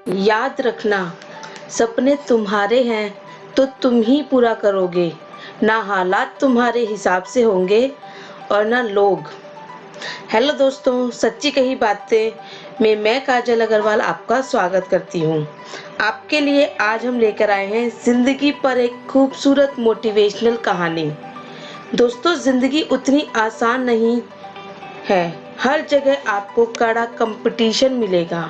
याद रखना, सपने तुम्हारे हैं तो तुम ही पूरा करोगे, ना हालात तुम्हारे हिसाब से होंगे और ना लोग। हेलो दोस्तों, सच्ची कही बातें में मैं काजल अग्रवाल आपका स्वागत करती हूँ। आपके लिए आज हम लेकर आए हैं जिंदगी पर एक खूबसूरत मोटिवेशनल कहानी। दोस्तों, जिंदगी उतनी आसान नहीं है। हर जगह आपको कड़ा कंपटीशन मिलेगा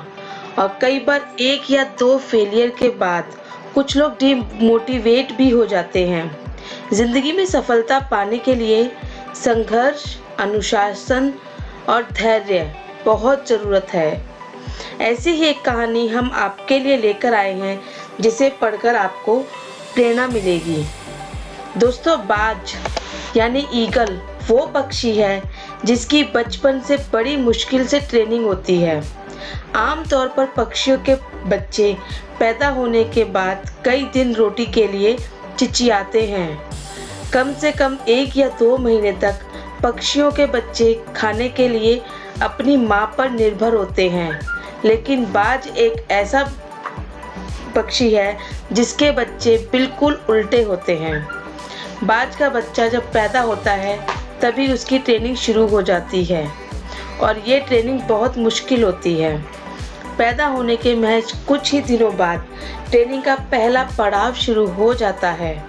और कई बार एक या दो फेलियर के बाद कुछ लोग डिमोटिवेट भी हो जाते हैं। जिंदगी में सफलता पाने के लिए संघर्ष, अनुशासन और धैर्य बहुत ज़रूरत है। ऐसी ही एक कहानी हम आपके लिए लेकर आए हैं जिसे पढ़कर आपको प्रेरणा मिलेगी। दोस्तों, बाज यानी ईगल वो पक्षी है जिसकी बचपन से बड़ी मुश्किल से ट्रेनिंग होती है। आमतौर पर पक्षियों के बच्चे पैदा होने के बाद कई दिन रोटी के लिए चिचियाते हैं। कम से कम 1 या 2 महीने तक पक्षियों के बच्चे खाने के लिए अपनी मां पर निर्भर होते हैं। लेकिन बाज एक ऐसा पक्षी है जिसके बच्चे बिल्कुल उल्टे होते हैं। बाज का बच्चा जब पैदा होता है तभी उसकी ट्रेनिंग शुरू हो जाती है और ये ट्रेनिंग बहुत मुश्किल होती है। पैदा होने के महज कुछ ही दिनों बाद ट्रेनिंग का पहला पड़ाव शुरू हो जाता है,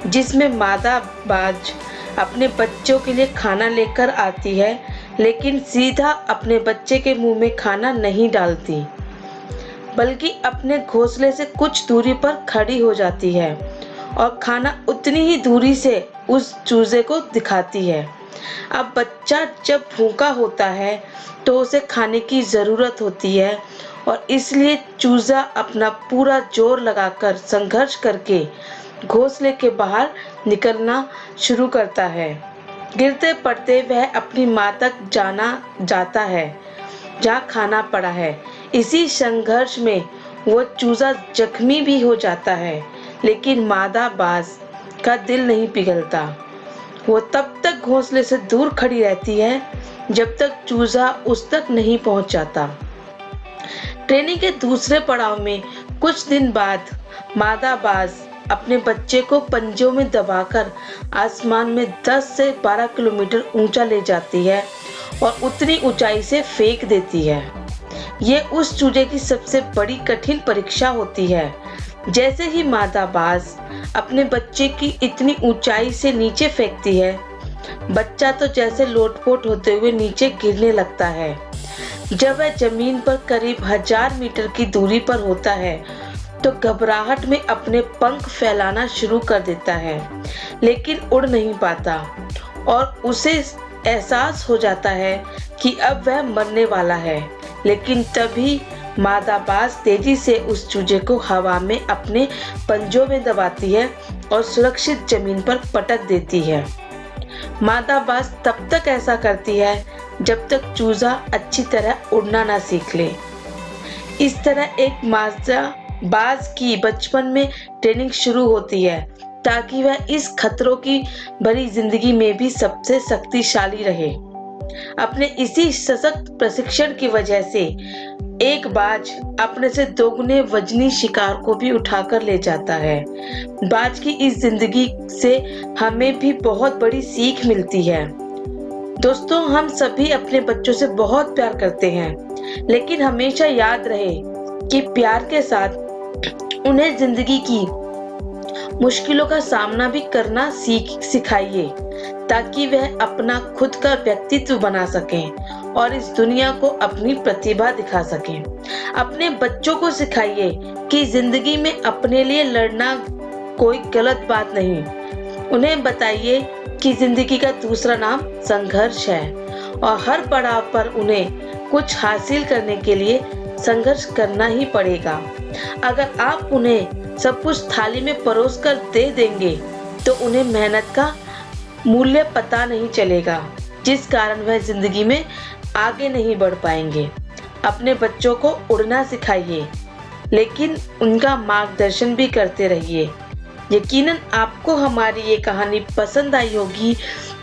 जिसमें मादा बाज अपने बच्चों के लिए खाना लेकर आती है, लेकिन सीधा अपने बच्चे के मुंह में खाना नहीं डालती, बल्कि अपने घोंसले से कुछ दूरी पर खड़ी हो जाती है और खाना उतनी ही दूरी से उस चूजे को दिखाती है। अब बच्चा जब भूखा होता है तो उसे खाने की ज़रूरत होती है और इसलिए चूजा अपना पूरा जोर लगाकर संघर्ष करके घोंसले के बाहर निकलना शुरू करता है। गिरते पड़ते वह अपनी मां तक जाता है जहाँ खाना पड़ा है। इसी संघर्ष में वो चूजा जख्मी भी हो जाता है, लेकिन मादा बाज का दिल नहीं पिघलता। वो तब तक घोंसले से दूर खड़ी रहती है जब तक चूजा उस तक नहीं पहुंच जाता। ट्रेनिंग के दूसरे पड़ाव में कुछ दिन बाद मादा बाज अपने बच्चे को पंजों में दबाकर आसमान में 10 से 12 किलोमीटर ऊंचा ले जाती है और उतनी ऊंचाई से फेंक देती है। ये उस चूजे की सबसे बड़ी कठिन परीक्षा होती है। जैसे ही मादा बाज अपने बच्चे की इतनी ऊंचाई से नीचे फेंकती है, बच्चा तो जैसे लोटपोट होते हुए नीचे गिरने लगता है। जब वह जमीन पर करीब 1000 मीटर की दूरी पर होता है तो घबराहट में अपने पंख फैलाना शुरू कर देता है, लेकिन उड़ नहीं पाता और उसे एहसास हो जाता है कि अब वह मरने वाला है। लेकिन तभी मादा बाज तेजी से उस चूजे को हवा में अपने पंजों में दबाती है और सुरक्षित जमीन पर पटक देती है। मादा बाज तब तक ऐसा करती है जब तक चूजा अच्छी तरह उड़ना ना सीख ले। इस तरह एक मादा बाज की बचपन में ट्रेनिंग शुरू होती है ताकि वह इस खतरों की भरी जिंदगी में भी सबसे शक्तिशाली रहे। अपने इसी सशक्त प्रशिक्षण की वजह से एक बाज अपने से दोगुने वजनी शिकार को भी उठाकर ले जाता है। बाज की इस जिंदगी से हमें भी बहुत बड़ी सीख मिलती है। दोस्तों, हम सभी अपने बच्चों से बहुत प्यार करते हैं, लेकिन हमेशा याद रहे कि प्यार के साथ उन्हें जिंदगी की मुश्किलों का सामना भी करना सिखाइए ताकि वह अपना खुद का व्यक्तित्व बना सकें और इस दुनिया को अपनी प्रतिभा दिखा सकें। अपने बच्चों को सिखाइए कि जिंदगी में अपने लिए लड़ना कोई गलत बात नहीं। उन्हें बताइए कि जिंदगी का दूसरा नाम संघर्ष है और हर पड़ाव पर उन्हें कुछ हासिल करने के लिए संघर्ष करना ही पड़ेगा। अगर आप उन्हें सब कुछ थाली में परोस कर दे देंगे तो उन्हें मेहनत का मूल्य पता नहीं चलेगा, जिस कारण वह जिंदगी में आगे नहीं बढ़ पाएंगे। अपने बच्चों को उड़ना सिखाइए, लेकिन उनका मार्गदर्शन भी करते रहिए। यकीनन आपको हमारी ये कहानी पसंद आई होगी।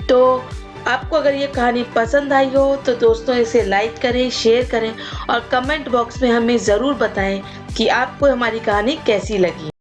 तो आपको अगर ये कहानी पसंद आई हो तो दोस्तों इसे लाइक करें, शेयर करें और कमेंट बॉक्स में हमें ज़रूर बताएं कि कि आपको हमारी कहानी कैसी लगी।